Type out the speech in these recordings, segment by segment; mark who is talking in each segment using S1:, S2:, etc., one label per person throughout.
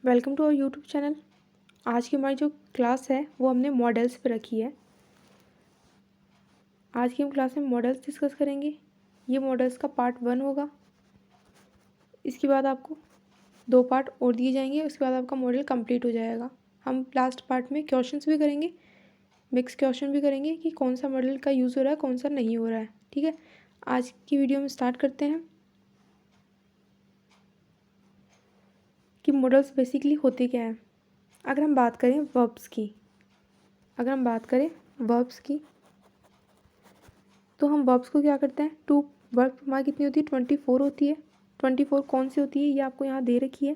S1: Welcome to our YouTube channel. आज की हमारी जो क्लास है वो हमने मॉडल्स पे रखी है। आज की हम क्लास में मॉडल्स डिस्कस करेंगे। ये मॉडल्स का पार्ट 1 होगा। इसके बाद आपको 2 पार्ट और दिए जाएंगे। उसके बाद आपका मॉडल कंप्लीट हो जाएगा। हम लास्ट पार्ट में क्वेश्चंस भी करेंगे, मिक्स क्वेश्चन भी करेंगे कि कौन सा मॉडल का यूज़ हो रहा है, कौन सा नहीं हो रहा है। ठीक है, आज की वीडियो में स्टार्ट करते हैं कि मॉडल्स बेसिकली होते क्या हैं। अगर हम बात करें वर्ब्स की, तो हम वर्ब्स को क्या करते हैं, टू वर्ब हमारी कितनी होती है, 24 होती है। 24 कौन सी होती है, ये आपको यहाँ दे रखी है।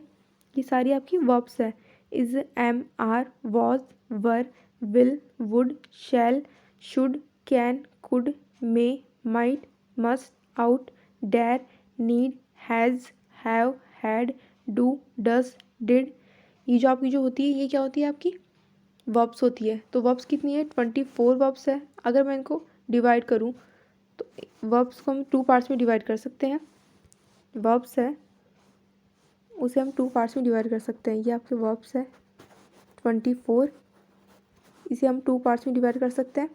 S1: ये सारी आपकी वर्ब्स है। Is, am, are, was, were, will, would, shall, should, can, could, may, might, must, ought, dare, need, has, have, had, do, does, did. ये जो आपकी जो होती है, ये क्या होती है, आपकी वर्ब्स होती है। तो वर्ब्स कितनी है, 24 वर्ब्स है। अगर मैं इनको डिवाइड करूँ तो वर्ब्स को हम 2 पार्ट्स में डिवाइड कर सकते हैं। वर्ब्स है उसे हम 2 पार्ट्स में डिवाइड कर सकते हैं। ये आपके वर्ब्स है 24, इसे हम 2 पार्ट्स में डिवाइड कर सकते हैं।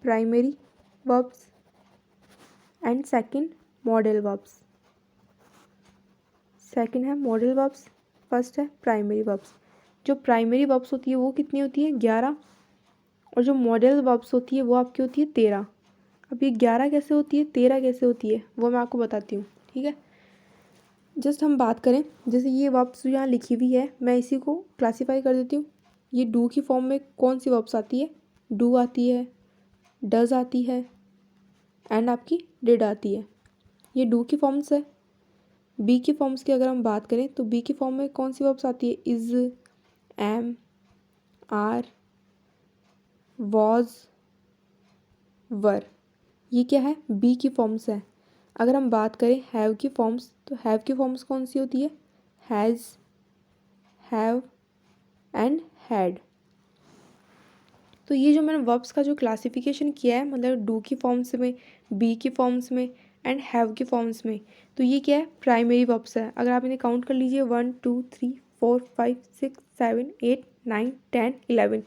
S1: Primary verbs and second modal verbs. Second है मॉडल वर्ब्स, फर्स्ट है प्राइमरी वर्ब्स। जो प्राइमरी वर्ब्स होती है वो कितनी होती है, 11, और जो मॉडल वर्ब्स होती है वो आपकी होती है 13। अब ये 11 कैसे होती है, 13 कैसे होती है, वो मैं आपको बताती हूँ। ठीक है, जस्ट हम बात करें, जैसे ये वर्ब्स जो यहाँ लिखी हुई है, मैं इसी को क्लासीफाई कर देती हूँ। ये डू की फॉर्म में कौन सी वर्ब्स आती है, डू आती है, डज आती है, एंड आपकी डिड आती है। ये डू की फॉर्म्स है। बी की फॉर्म्स की अगर हम बात करें तो बी की फॉर्म में कौन सी वर्ब्स आती है, इज, एम, आर, वॉज, वर। ये क्या है, बी की फॉर्म्स है। अगर हम बात करें हैव की फॉर्म्स, तो हैव की फॉर्म्स कौन सी होती है, हैज़, हैव एंड हैड। तो ये जो मैंने वर्ब्स का जो क्लासिफिकेशन किया है, मतलब डू की फॉर्म्स में, बी की फॉर्म्स में एंड हैव की फॉर्म्स में, तो ये क्या है, प्राइमरी वर्ब्स है। अगर आप इन्हें काउंट कर लीजिए, 1 2 3 4 5 6 7 8 9 10 11।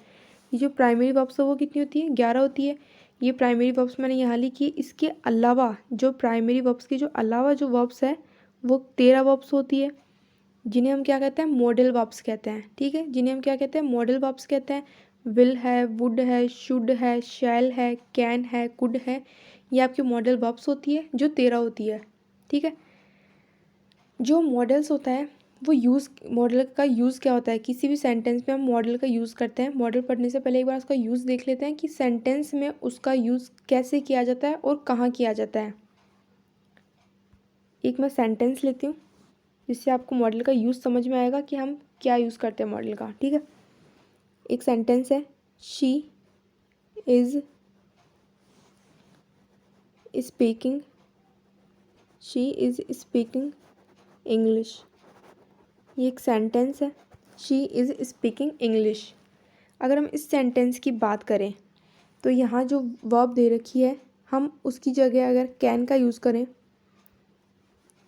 S1: ये जो प्राइमरी वर्ब्स है वो कितनी होती है, 11 होती है। ये प्राइमरी वर्ब्स मैंने यहाँ लिखी है। इसके अलावा जो प्राइमरी वर्ब्स के जो अलावा जो वर्ब्स है वो 13 वर्ब्स होती है, जिन्हें हम क्या कहते हैं, मॉडल वर्ब्स कहते हैं। ठीक है, जिन्हें हम क्या कहते हैं, मॉडल वर्ब्स कहते हैं। विल है, वुड है, शुड है, शैल है, कैन है, कुड है। ये आपकी मॉडल वर्ब्स होती है जो 13 होती है। ठीक है, जो मॉडल्स होता है वो मॉडल का यूज़ क्या होता है, किसी भी सेंटेंस में हम मॉडल का यूज़ करते हैं। मॉडल पढ़ने से पहले एक बार उसका यूज़ देख लेते हैं कि सेंटेंस में उसका यूज़ कैसे किया जाता है और कहाँ किया जाता है। एक मैं सेंटेंस लेती हूँ जिससे आपको मॉडल का यूज़ समझ में आएगा कि हम क्या यूज़ करते हैं मॉडल का। ठीक है, एक सेंटेंस है, शी इज़ स्पीकिंग इंग्लिश। ये एक सेंटेंस है, शी इज़ स्पीकिंग इंग्लिश। अगर हम इस सेंटेंस की बात करें तो यहाँ जो वर्ब दे रखी है, हम उसकी जगह अगर कैन का यूज़ करें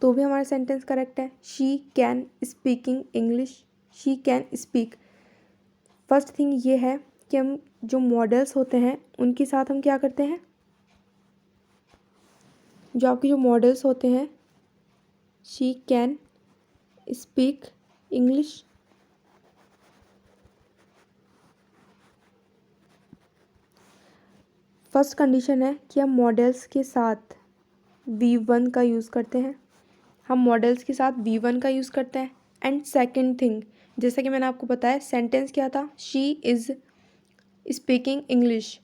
S1: तो भी हमारा सेंटेंस करेक्ट है। She can speaking English, she can speak. First thing ये है कि हम जो मॉडल्स होते हैं उनके साथ हम क्या करते हैं, जो आपके जो मॉडल्स होते हैं, she can speak English, first condition है कि हम मॉडल्स के साथ V1 का यूज़ करते हैं। हम मॉडल्स के साथ V1 का यूज़ करते हैं। एंड सेकंड थिंग, जैसा कि मैंने आपको बताया, सेंटेंस क्या था, शी इज़ स्पीकिंग इंग्लिश।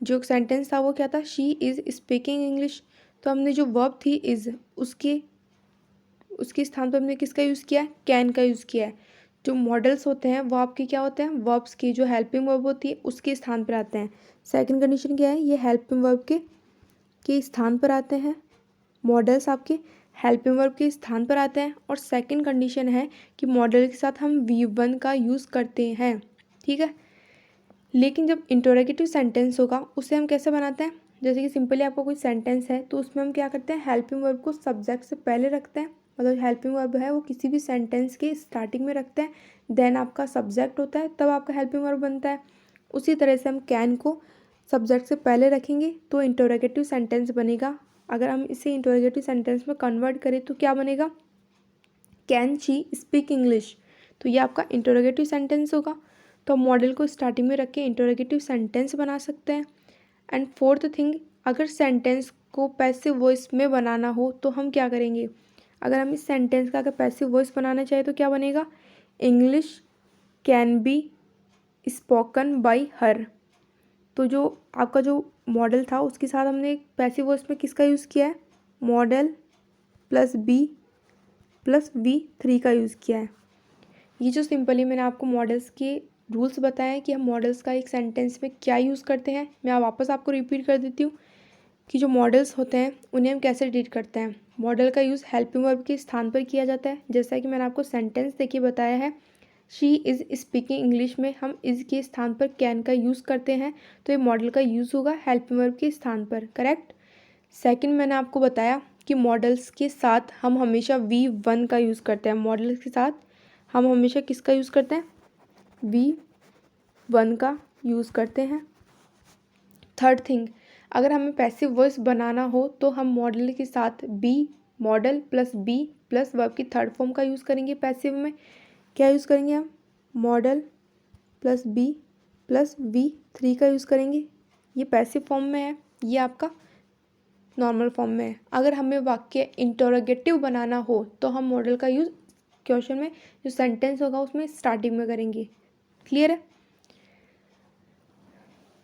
S1: जो सेंटेंस था वो क्या था, शी इज़ स्पीकिंग इंग्लिश। तो हमने जो वर्ब थी इज़, उसके स्थान पर हमने किसका यूज़ किया है, कैन का यूज़ किया है। जो मॉडल्स होते हैं वो आपके क्या होते हैं, वर्ब्स की जो हेल्पिंग वर्ब होती है उसके स्थान पर आते हैं। सेकंड कंडीशन क्या है, ये हेल्पिंग वर्ब के स्थान पर आते हैं। मॉडल्स आपके हेल्पिंग वर्ब के स्थान पर आते हैं। और सेकंड कंडीशन है कि मॉडल के साथ हम V1 का यूज़ करते हैं। ठीक है, लेकिन जब इंटरोगेटिव सेंटेंस होगा उसे हम कैसे बनाते हैं, जैसे कि सिंपली आपको कोई सेंटेंस है तो उसमें हम क्या करते हैं, हेल्पिंग वर्ब को सब्जेक्ट से पहले रखते हैं, मतलब हेल्पिंग वर्ब है वो किसी भी सेंटेंस के स्टार्टिंग में रखते हैं, देन आपका सब्जेक्ट होता है, तब आपका हेल्पिंग वर्ब बनता है। उसी तरह से हम कैन को सब्जेक्ट से पहले रखेंगे तो इंटरोगेटिव सेंटेंस बनेगा। अगर हम इसे इंटरोगेटिव सेंटेंस में कन्वर्ट करें तो क्या बनेगा, कैन शी स्पीक इंग्लिश, तो ये आपका इंटरोगेटिव सेंटेंस होगा। तो हम मॉडल को स्टार्टिंग में रख के इंटरोगेटिव सेंटेंस बना सकते हैं। एंड फोर्थ थिंग, अगर सेंटेंस को पैसिव वॉइस में बनाना हो तो हम क्या करेंगे, अगर हम इस सेंटेंस का अगर पैसिव वॉइस बनाना चाहें तो क्या बनेगा, English can be spoken by her. तो जो आपका जो मॉडल था उसके साथ हमने पैसिव वॉइस में किसका यूज़ किया है, model plus be plus V3 का यूज़ किया है। ये जो सिंपली मैंने आपको मॉडल्स के रूल्स बताए हैं कि हम मॉडल्स का एक सेंटेंस में क्या यूज़ करते हैं, मैं वापस आपको रिपीट कर देती हूँ कि जो मॉडल्स होते हैं उन्हें हम कैसे ट्रीट करते हैं। मॉडल का यूज़ हेल्पिंग वर्ब के स्थान पर किया जाता है, जैसा कि मैंने आपको सेंटेंस देखिए बताया है, शी इज़ स्पीकिंग इंग्लिश में हम इज़ के स्थान पर कैन का यूज़ करते हैं, तो ये मॉडल का यूज़ होगा हेल्पिंग वर्ब के स्थान पर, करेक्ट। सेकंड, मैंने आपको बताया कि मॉडल्स के साथ हम हमेशा V1 का यूज़ करते हैं, मॉडल्स के साथ हम हमेशा किसका यूज़ करते हैं, V1 का यूज़ करते हैं। थर्ड थिंग, अगर हमें पैसिव वॉइस बनाना हो तो हम मॉडल के साथ modal plus be plus verb की थर्ड फॉर्म का यूज़ करेंगे। पैसिव में क्या यूज़ करेंगे हम, model plus be plus V3 का यूज़ करेंगे, ये पैसिव फॉर्म में है, ये आपका नॉर्मल फॉर्म में है। अगर हमें वाक्य इंटरोगेटिव बनाना हो तो हम मॉडल का यूज़ क्वेश्चन में जो सेंटेंस होगा उसमें स्टार्टिंग में करेंगे। क्लियर है।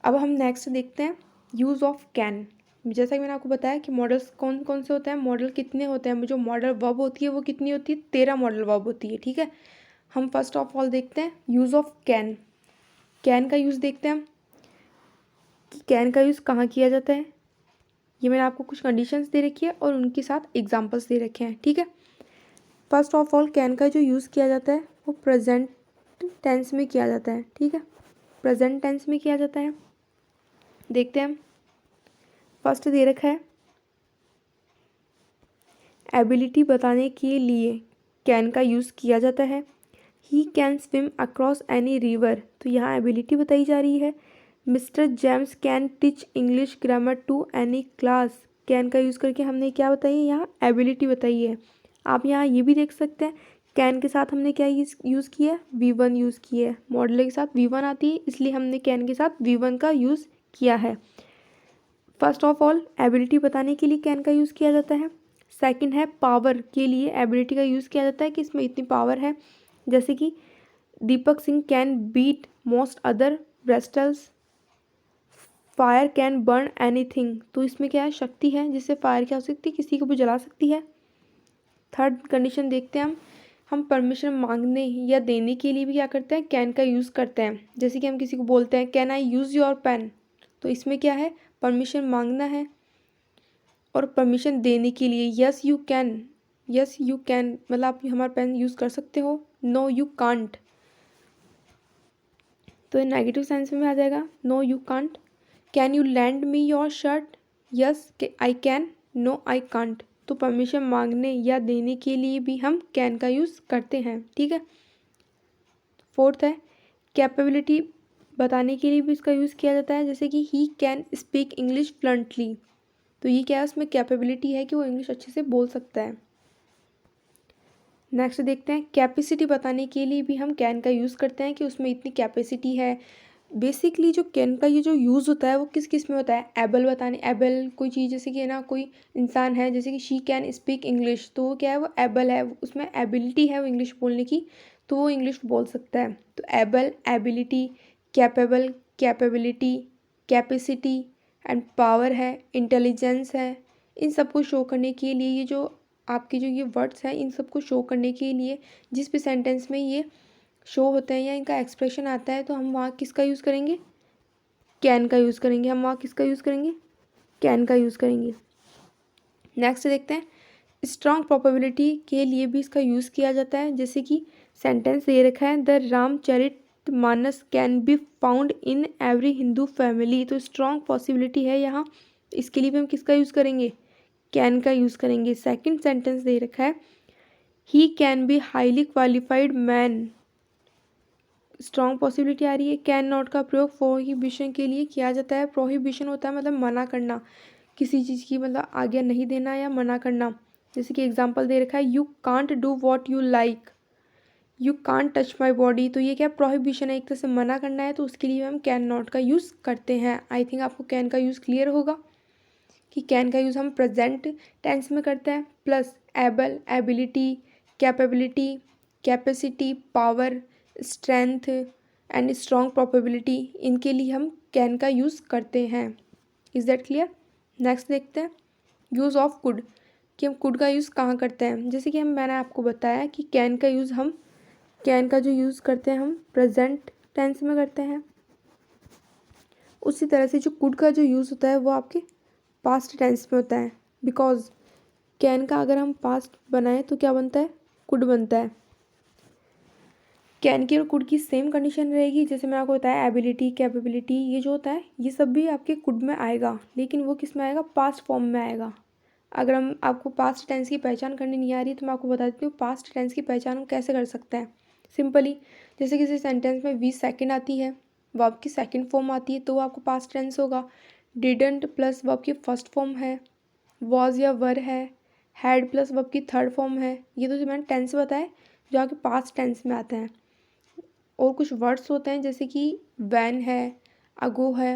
S1: अब हम नेक्स्ट देखते हैं यूज़ ऑफ कैन। जैसा कि मैंने आपको बताया कि मॉडल्स कौन कौन से होते हैं, मॉडल कितने होते हैं, जो मॉडल वर्ब होती है वो कितनी होती है, 13 मॉडल वर्ब होती है। ठीक है, हम फर्स्ट ऑफ ऑल देखते हैं यूज़ ऑफ कैन। कैन का यूज़ देखते हैं हम कि कैन का यूज़ कहाँ किया जाता है। ये मैंने आपको कुछ कंडीशंस दे रखी है और उनके साथ एग्जांपल्स दे रखे हैं। ठीक है, फर्स्ट ऑफ ऑल कैन का जो यूज़ किया जाता है वो प्रेजेंट टेंस में किया जाता है। ठीक है, प्रेजेंट टेंस में किया जाता है। देखते हैं हम, फर्स्ट दे रखा है एबिलिटी बताने के लिए कैन का यूज़ किया जाता है। He can swim across any river, तो यहाँ एबिलिटी बताई जा रही है। Mister James can teach English grammar to any class, can का यूज़ करके हमने क्या बताई है, यहाँ एबिलिटी बताई है। आप यहाँ ये भी देख सकते हैं कैन के साथ हमने क्या यूज़ किया है, V1 यूज़ किया है। मॉडल के साथ V1 आती है इसलिए हमने कैन के साथ V1 का यूज़ किया है। फर्स्ट ऑफ ऑल एबिलिटी बताने के लिए कैन का यूज़ किया जाता है। सेकंड है पावर के लिए एबिलिटी का यूज़ किया जाता है कि इसमें इतनी पावर है, जैसे कि Deepak Singh can beat most other wrestlers, fire can burn anything, तो इसमें क्या है, शक्ति है जिससे फायर क्या हो सकती है, किसी को भी जला सकती है। थर्ड कंडीशन देखते हैं हम परमिशन मांगने या देने के लिए भी क्या करते हैं, कैन का यूज़ करते हैं। जैसे कि हम किसी को बोलते हैं can I use your pen, तो इसमें क्या है, परमिशन मांगना है। और परमिशन देने के लिए yes you can, yes you can मतलब आप हमारा पेन यूज़ कर सकते हो, नो यू कांट, तो ये नेगेटिव सेंस में आ जाएगा, no you can't. Can you lend me your shirt, yes I can, no I can't, तो परमिशन मांगने या देने के लिए भी हम कैन का यूज़ करते हैं। ठीक है, फोर्थ है कैपेबिलिटी बताने के लिए भी इसका यूज़ किया जाता है, जैसे कि he can speak English fluently, तो ये क्या है, उसमें कैपेबिलिटी है कि वो इंग्लिश अच्छे से बोल सकता है। नेक्स्ट देखते हैं कैपेसिटी बताने के लिए भी हम कैन का यूज़ करते हैं कि उसमें इतनी कैपेसिटी है। बेसिकली जो कैन का ये जो यूज़ होता है वो किस किस में होता है, एबल बताने, एबल कोई चीज़ जैसे कि ना कोई इंसान है, जैसे कि शी कैन स्पीक इंग्लिश, तो वो क्या है, वो एबल है, उसमें एबिलिटी है वो इंग्लिश बोलने की, तो वो इंग्लिश बोल सकता है। तो able, ability, capable, capability, capacity and power है, इंटेलिजेंस है, इन सबको शो करने के लिए ये जो आपके जो ये वर्ड्स हैं इन सबको शो करने के लिए जिस भी सेंटेंस में ये शो होते हैं या इनका एक्सप्रेशन आता है तो हम वहाँ किसका यूज़ करेंगे, कैन का यूज़ करेंगे। हम वहाँ किसका यूज़ करेंगे, कैन का यूज़ करेंगे। नेक्स्ट देखते हैं स्ट्रॉन्ग प्रोबेबिलिटी के लिए भी इसका यूज़ किया जाता है, जैसे कि सेंटेंस दे रखा है the Ramcharitmanas can be found in every Hindu family, तो स्ट्रॉन्ग पॉसिबिलिटी है यहाँ, इसके लिए भी हम किसका यूज़ करेंगे, कैन का यूज़ करेंगे। सेकंड सेंटेंस दे रखा है he can be highly qualified man, strong possibility आ रही है। कैन नॉट का प्रयोग प्रोहिबिशन के लिए किया जाता है। प्रोहिबिशन होता है मतलब मना करना, किसी चीज़ की मतलब आज्ञा नहीं देना या मना करना। जैसे कि एग्जांपल दे रखा है, you can't do what you like, you can't touch my body. तो ये क्या प्रोहिबिशन है, एक तरह से मना करना है, तो उसके लिए हम कैन नॉट का यूज़ करते हैं। आई थिंक आपको कैन का यूज़ क्लियर होगा कि कैन का यूज़ हम प्रेजेंट टेंस में करते हैं। Plus able, ability, capability, capacity, power, strength and strong probability, इनके लिए हम कैन का यूज़ करते हैं। Is that clear? नेक्स्ट देखते हैं यूज़ ऑफ कुड, कि हम कुड का यूज़ कहाँ करते हैं। जैसे कि मैंने आपको बताया कि कैन का यूज़ हम कैन का जो यूज़ करते हैं हम प्रेजेंट टेंस में करते हैं। उसी तरह से जो कुड का जो यूज़ होता है वो आपके पास्ट टेंस में होता है। बिकॉज कैन का अगर हम पास्ट बनाएं तो क्या बनता है, कुड बनता है। कैन की और कुड की सेम कंडीशन रहेगी। जैसे मैंने आपको बताया एबिलिटी, कैपेबिलिटी, ये जो होता है ये सब भी आपके कुड में आएगा, लेकिन वो किस में आएगा, पास्ट फॉर्म में आएगा। अगर हम आपको पास्ट टेंस की पहचान करनी नहीं आ रही तो मैं आपको बता देती हूँ पास्ट टेंस की पहचान हम कैसे कर सकते हैं। सिंपली, जैसे किसी सेंटेंस में 20 सेकेंड आती है, वर्ब की सेकंड फॉर्म आती है, तो वो आपको पास्ट टेंस होगा। डिडंट प्लस वर्ब की फर्स्ट फॉर्म है, वॉज या वर है, हैड प्लस वर्ब की थर्ड फॉर्म है। ये तो जो मैंने टेंस बताए जो आपके पास्ट टेंस में आते हैं। और कुछ वर्ड्स होते हैं जैसे कि वैन है, अगो है,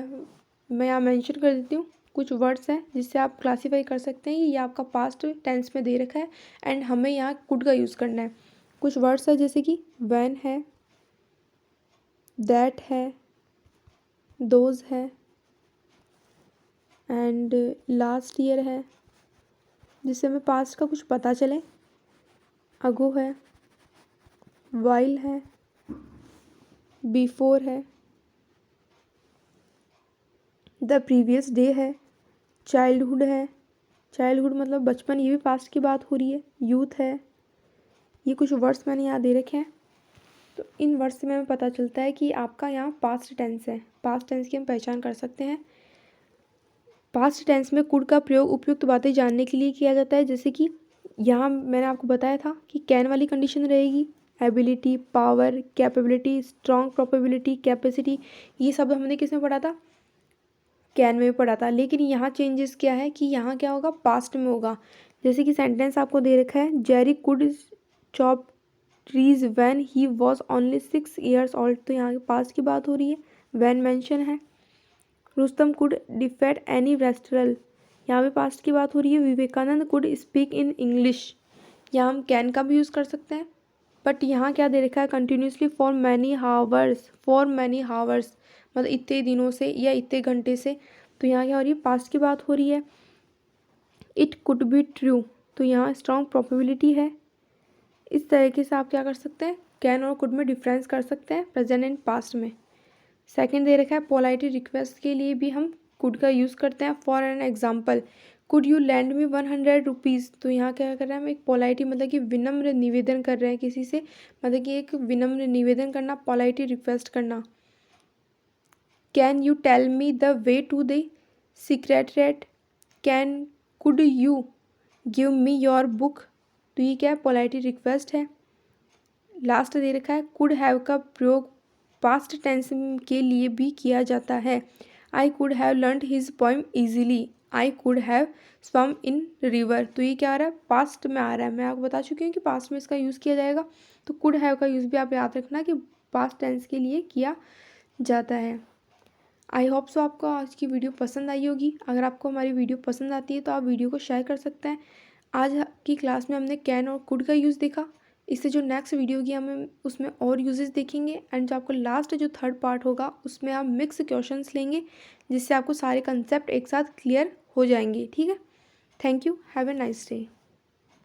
S1: मैं यहाँ मेंशन कर देती हूँ। कुछ वर्ड्स हैं जिससे आप क्लासीफाई कर सकते हैं ये आपका पास्ट टेंस में दे रखा है एंड हमें यहाँ कुड का यूज़ करना है। कुछ वर्ड्स है जैसे कि वैन है, दैट है, दोज है एंड लास्ट ईयर है, जिससे हमें पास्ट का कुछ पता चले। अगो है, वाइल है, बिफोर है, द प्रीवियस डे है, चाइल्डहुड है, चाइल्डहुड मतलब बचपन, ये भी पास्ट की बात हो रही है। यूथ है, ये कुछ वर्ड्स मैंने यहाँ दे रखे हैं। तो इन वर्ड्स से हमें पता चलता है कि आपका यहाँ पास्ट टेंस है। पास्ट टेंस की हम पहचान कर सकते हैं। पास्ट टेंस में कुड का प्रयोग उपयुक्त बातें जानने के लिए किया जाता है। जैसे कि यहाँ मैंने आपको बताया था कि कैन वाली कंडीशन रहेगी, ability, power, capability, strong probability, capacity, ये सब हमने किस में पढ़ा था, कैन में पढ़ा था। लेकिन यहाँ चेंजेस क्या है कि यहाँ क्या होगा, पास्ट में होगा। जैसे कि सेंटेंस आपको दे रखा है, Jerry could chop trees when he was only 6 years old, तो यहाँ पास्ट की बात हो रही है, व्हेन मेंशन है। Rustam could defeat any wrestler, यहाँ पे पास्ट की बात हो रही है। Vivekananda could speak in English, यहाँ हम कैन का भी यूज़ कर सकते हैं। बट यहाँ क्या दे रखा है, continuously for many hours, for many hours मतलब इतने दिनों से या इतने घंटे से, तो यहाँ क्या हो रही है, पास्ट की बात हो रही है। इट कुड बी ट्रू, तो यहाँ स्ट्रॉन्ग प्रोबेबिलिटी है। इस तरीके से आप क्या कर सकते हैं, कैन और कुड में डिफरेंस कर सकते हैं प्रेजेंट एंड पास्ट में। सेकंड दे रखा है पोलाइट रिक्वेस्ट के लिए भी हम कुड का यूज़ करते हैं। For an example, could you lend me 100 rupees, तो यहाँ क्या कर रहे हैं हम, एक पोलाइटी मतलब कि विनम्र निवेदन कर रहे हैं किसी से, मतलब कि एक विनम्र निवेदन करना, पोलाइटी रिक्वेस्ट करना। Can you tell me the way to the secretariat, can could you give me your book, तो ये क्या है, पोलाइटी रिक्वेस्ट है। लास्ट दे रखा है कुड हैव का प्रयोग पास्ट टेंस के लिए भी किया जाता है। I could have learned his poem easily, I could have swum in river, तो ये क्या आ रहा है, पास्ट में आ रहा है। मैं आपको बता चुकी हूँ कि पास्ट में इसका यूज़ किया जाएगा। तो कुड हैव का यूज़ भी आप याद रखना कि पास्ट टेंस के लिए किया जाता है। आई होप सो आपको आज की वीडियो पसंद आई होगी। अगर आपको हमारी वीडियो पसंद आती है तो आप वीडियो को शेयर कर सकते हैं। आज की क्लास में हमने कैन और कुड का यूज़ देखा। इससे जो नेक्स्ट वीडियो होगी हम उसमें और यूजेस देखेंगे एंड जो आपको लास्ट जो थर्ड पार्ट होगा उसमें आप मिक्स क्वेश्चंस लेंगे जिससे आपको सारे कंसेप्ट एक साथ क्लियर हो जाएंगे। ठीक है, thank you, have a nice day.